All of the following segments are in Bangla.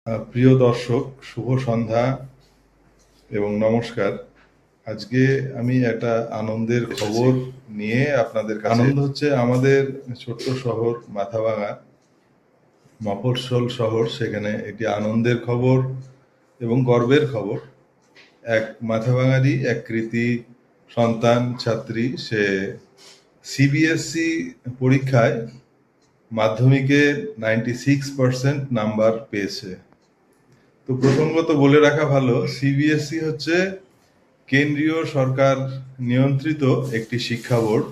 প্রিয় দর্শক, শুভ সন্ধ্যা এবং নমস্কার। আজকে আমি একটা আনন্দের খবর নিয়ে আপনাদের কাছে। আনন্দ হচ্ছে আমাদের ছোট্ট শহর মাথাভাঙা, মফস্বল শহর, সেখানে একটি আনন্দের খবর এবং গর্বের খবর। এক মাথাভাঙারই এক কৃতি সন্তান ছাত্রী, সে সিবিএসই পরীক্ষায় মাধ্যমিকে 96% নাম্বার পেয়েছে। তো প্রসঙ্গত বলে রাখা ভালো, সিবিএসই হচ্ছে কেন্দ্রীয় সরকার নিয়ন্ত্রিত একটি শিক্ষা বোর্ড।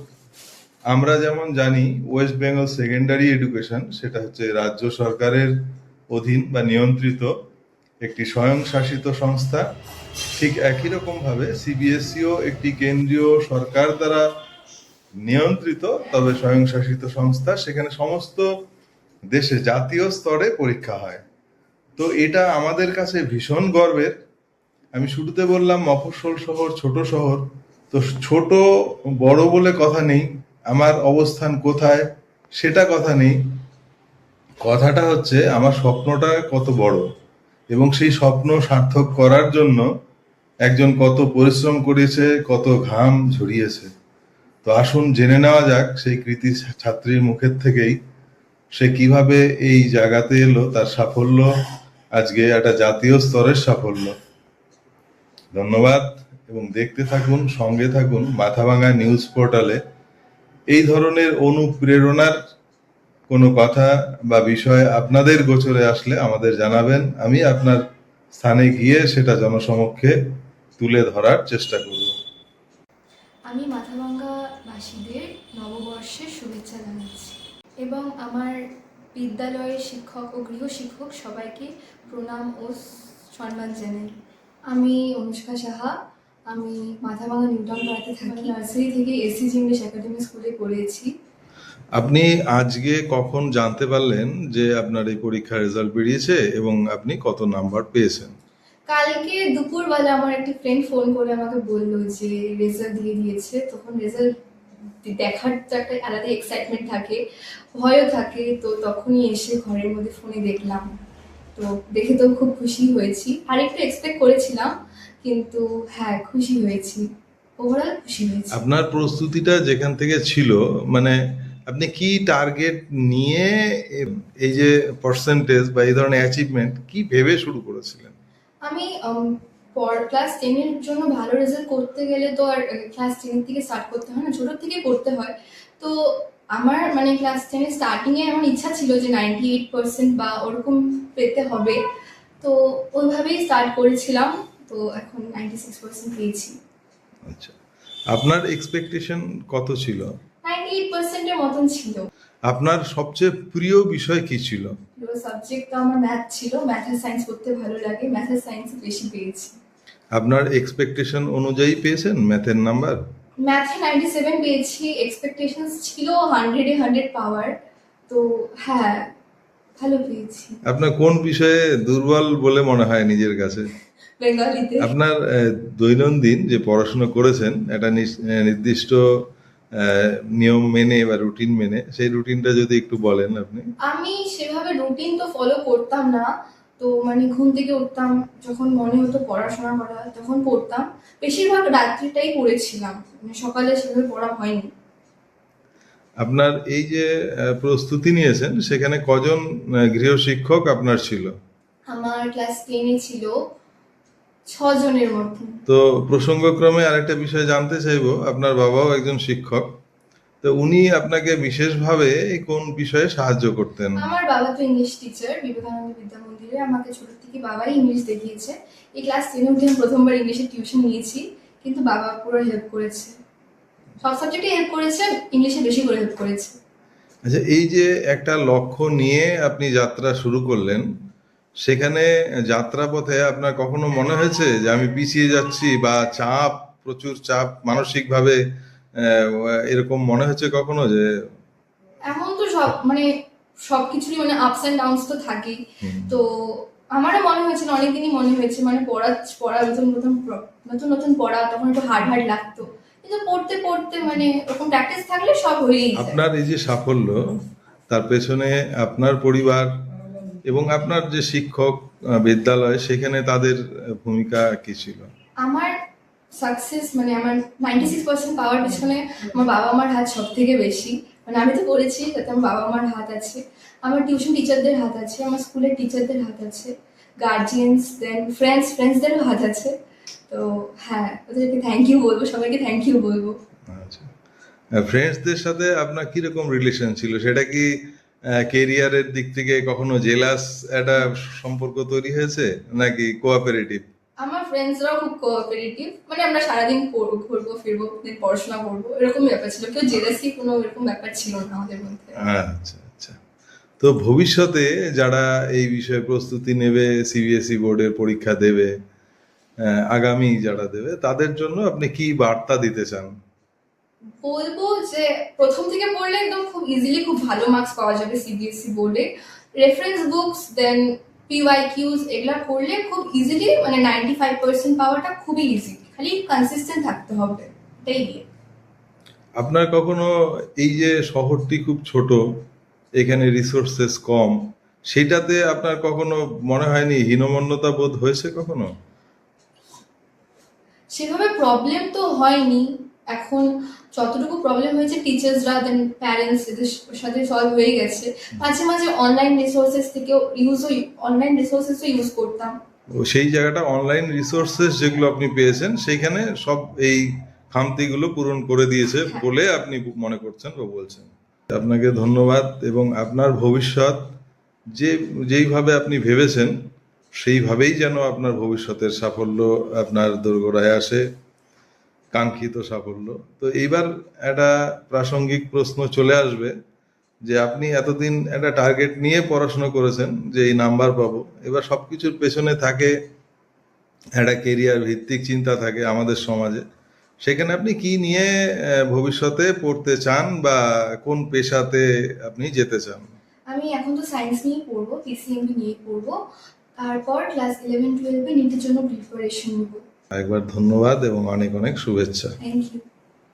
আমরা যেমন জানি ওয়েস্ট বেঙ্গল সেকেন্ডারি এডুকেশন, সেটা হচ্ছে রাজ্য সরকারের অধীন বা নিয়ন্ত্রিত একটি স্বয়ংশাসিত সংস্থা। ঠিক একই রকম ভাবে সিবিএসইও একটি কেন্দ্রীয় সরকার দ্বারা নিয়ন্ত্রিত তবে স্বয়ংশাসিত সংস্থা। সেখানে সমস্ত দেশে জাতীয় স্তরে পরীক্ষা হয়। তো এটা আমাদের কাছে ভীষণ গর্বের। আমি শুরুতে বললাম মফস্বল শহর, ছোট শহর। তো ছোট বড় বলে কথা নেই, আমার অবস্থান কোথায় সেটা কথা নেই, কথাটা হচ্ছে আমার স্বপ্নটা কত বড় এবং সেই স্বপ্ন সার্থক করার জন্য একজন কত পরিশ্রম করেছে, কত ঘাম ঝরিয়েছে। তো আসুন জেনে নেওয়া যাক সেই কৃতি ছাত্রীর মুখের থেকেই সে কিভাবে এই জায়গাতে এলো, তার সাফল্য আজকে একটা জাতীয় স্তরের সাফল্য। ধন্যবাদ এবং দেখতে থাকুন, সঙ্গে থাকুন মাথাভাঙা নিউজ পোর্টালে। এই ধরনের অনুপ্রেরণার কোনো কথা বা বিষয় আপনাদের গোচরে আসলে আমাদের জানাবেন। আমি আপনার স্থানে গিয়ে সেটা জনসমক্ষে তুলে ধরার চেষ্টা করব। আমি মাথাভাঙ্গাবাসীদের নববর্ষের শুভেচ্ছা জানাচ্ছি এবং আমার বিদ্যালয়ের শিক্ষক ও গৃহশিক্ষক সবাইকে প্রণাম ও সম্মান জানাই। আমি অনুষ্কা সাহা, আমি মাথাভাঙ্গা নিউটাউন পাড়াতে থাকি। নার্সারি থেকে এসসি ইংলিশ একাডেমি স্কুলে পড়েছি। আপনি আজকে কখন জানতে পারলেন যে আপনার এই পরীক্ষার রেজাল্ট বেরিয়েছে এবং আপনি কত নাম্বার পেয়েছেন? কালকে দুপুরবেলা আমার একটি ফ্রেন্ড ফোন করে আমাকে বললো যে রেজাল্ট দিয়ে দিয়েছে। তখন রেজাল্ট দেখার তো একটা আলাদা এক্সাইটমেন্ট থাকে, ভয়ও থাকে। তো তখনই এসে ঘরের মধ্যে ফোনে দেখলাম, তো দেখে তো খুব খুশি হয়েছি। আর একটু এক্সপেক্ট করেছিলাম, কিন্তু হ্যাঁ, খুশি হয়েছি, ওভারঅল খুশি হয়েছি। আপনার প্রস্তুতিটা যেখান থেকে ছিল, মানে আপনি কি টার্গেট নিয়ে এই যে পার্সেন্টেজ বা এই ধরনের অ্যাচিভমেন্ট কি ভেবে শুরু করেছিলেন? আমি ক্লাস 10-এর জন্য ভালো রেজাল্ট করতে গেলে তো আর ক্লাস 10 থেকে স্টার্ট করতে হয় না, ছোটোর থেকে করতে হয়। তো আমার মানে ক্লাস 10-এর স্টার্টিংয়ে আমার ইচ্ছা ছিল যে 98% বা ওরকম পেতে হবে। তো ওইভাবেই স্টার্ট করেছিলাম। তো এখন 96% পেয়েছি। আচ্ছা, আপনার এক্সপেকটেশন কত ছিল? 98%-এর মতন ছিল। আপনার সবচেয়ে প্রিয় বিষয় কি ছিল? প্রিয় সাবজেক্ট আমার ম্যাথ ছিল। ম্যাথ আর সায়েন্স পড়তে ভালো লাগে, ম্যাথ আর সায়েন্সে বেশি পেয়েছি। আপনার এক্সপেকটেশন অনুযায়ী পেয়েছেন ম্যাথের নাম্বার? ম্যাথে 97 পেয়েছি, এক্সপেকটেশনস ছিল 100-এ 100 পাওয়ার। তো হ্যাঁ, ভালো পেয়েছি। আপনার কোন বিষয়ে দুর্বল বলে মনে হয় নিজের কাছে? বেঙ্গলিতে। আপনার দৈনন্দিন যে পড়াশোনা করেছেন একটা নির্দিষ্ট নিয়ম মেনে বা রুটিন মেনে, সেই রুটিনটা যদি একটু বলেন আপনি। আমি সেভাবে রুটিন তো ফলো করতাম না। তো মানে ঘুম থেকে উঠতাম, যখন মনে হতো পড়াশোনা করা তখন পড়তাম। বেশিরভাগ রাত্রিটাই পড়েছিলাম, মানে সকালে সেভাবে পড়া হয়নি। আপনার এই যে প্রস্তুতি নিয়েছেন, সেখানে কজন গৃহশিক্ষক আপনার ছিল? আমার ক্লাস 10-এ ছিল 6 জনের মতন। তো প্রসঙ্গক্রমে আরেকটা বিষয় জানতে চাইবো, আপনার বাবাও একজন শিক্ষক, তো উনি আপনাকে বিশেষভাবে এই কোন বিষয়ে সাহায্য করতেন? আমার বাবা তো ইংলিশ টিচার বিবেকানন্দ বিদ্যা মন্দিরে। আমাকে ছোট থেকে বাবাই ইংলিশ দেখিয়েছে। এই ক্লাস 10-এ উঠে আমি প্রথমবার ইংলিশের টিউশন নিয়েছি, কিন্তু বাবা পুরো হেল্প করেছে, সব সাবজেক্টে হেল্প করেছে, ইংলিশে বেশি করে হেল্প করেছে। আচ্ছা, এই যে একটা লক্ষ্য নিয়ে আপনি যাত্রা শুরু করলেন, সেখানে যাত্রাপথে আপনার কখনো মনে হয়েছে যে আমি পিছিয়ে যাচ্ছি, বা চাপ, প্রচুর চাপ মানসিকভাবে এরকম মনে হয়েছে কখনো যে? এমন তো সব মানে সবকিছুরই মানে আপস এন্ড ডাউনস তো থাকেই। তো আমারও মনে হয়েছিল, অনেকদিনই মনে হয়েছে, মানে পড়া পড়া নতুন নতুন নতুন নতুন পড়া, তখন একটু হার্ড হার্ড লাগতো। কিন্তু পড়তে পড়তে মানে ওরকম প্র্যাকটিস থাকলে সব হয়েই যায়। আপনার এই যে সাফল্য, তার পেছনে আপনার পরিবার এবং আপনার যে শিক্ষক বিদ্যালয়, সেখানে তাদের ভূমিকা কি ছিল? আমার সাকসেস মানে আমার 96% পাওয়ার পিছনে আমার বাবা মার হাত সব থেকে বেশি। মানে আমি তো করেছি তাতে আমার বাবা মার হাত আছে, আমার টিউশন টিচারদের হাত আছে, আমার স্কুলের টিচারদের হাত আছে, গার্জিয়ানস, দেন ফ্রেন্ডসদেরও হাত আছে। তো হ্যাঁ, ওদেরকে থ্যাংক ইউ বলবো, সবাইকে থ্যাংক ইউ বলবো। আচ্ছা, ফ্রেন্ডসদের সাথে আপনার কিরকম রিলেশন ছিল? সেটা কি কেরিয়ারের দিক থেকে কখনো জেলাস একটা সম্পর্ক তৈরি হয়েছে, নাকি কোঅপারেটিভ? আমার ফ্রেন্ডসরাও খুব কোঅপারেটিভ, মানে আমরা সারাদিন ঘুরবো ফিরবো, then পড়াশোনা করবো, এরকমই ব্যাপার ছিল। কেউ জেলাসি কোনো এরকম ব্যাপার ছিল না আমাদের মধ্যে। আচ্ছা আচ্ছা। তো ভবিষ্যতে যারা এই বিষয়ে প্রস্তুতি নেবে, সিবিএসই বোর্ডের পরীক্ষা দেবে, আগামী যারা দেবে, তাদের জন্য আপনি কি বার্তা দিতে চান? বলবো যে প্রথম থেকে পড়লে একদম খুব ইজিলি খুব ভালো মার্কস পাওয়া যাবে সিবিএসসি বোর্ডে। রেফারেন্স বুকস, দেন পিওয়াইকিউজ এগুলা করলে খুব ইজিলি, মানে 95% পাওয়াটা খুবই ইজি, খালি কনসিস্টেন্ট থাকতে হবে, এটাই দিয়ে। আপনার কখনো এই যে শহরটি খুব ছোট, এখানে রিসোর্সেস কম, সেটাতে আপনার কখনো মনে হয়নি, হীনমন্যতা বোধ হয়েছে কখনো? সেভাবে প্রবলেম তো হয়নি। এখন যতটুকু প্রবলেম হয়েছে টিচার্সরা দেন প্যারেন্টস এদের সাথে সলভ হয়ে গেছে। মাঝে মাঝে অনলাইন রিসোর্সেসও ইউজ করতাম। ও সেই জায়গাটা, অনলাইন রিসোর্সেস যেগুলো আপনি পেয়েছেন, সেইখানে সব এই খামতিগুলো পূরণ করে দিয়েছে হ্যাঁ। বলে আপনি মনে করছেন বা বলছেন। আপনাকে ধন্যবাদ, এবং আপনার ভবিষ্যৎ যেইভাবে আপনি ভেবেছেন সেইভাবেই যেন আপনার ভবিষ্যতের সাফল্য আপনার দোরগোড়ায় আসে, কাঙ্ক্ষিত সাফল্য। তো এইবার একটা প্রাসঙ্গিক প্রশ্ন চলে আসবে, যে আপনি এতদিন একটা টার্গেট নিয়ে পড়াশোনা করেছেন যে এই নাম্বার পাবো, এবার সবকিছুর পেছনে থাকে একটা কেরিয়ার ভিত্তিক চিন্তা থাকে আমাদের সমাজে। সেখানে আপনি কি নিয়ে ভবিষ্যতে পড়তে চান, বা কোন পেশাতে আপনি যেতে চান? আমি এখন তো সায়েন্স নিয়ে পড়বো, পিসিএমবি নিয়ে পড়বো, তারপর ক্লাস 11-12 নিটের জন্য প্রিপারেশন নেবো। একবার ধন্যবাদ এবং অনেক অনেক শুভেচ্ছা। Thank you.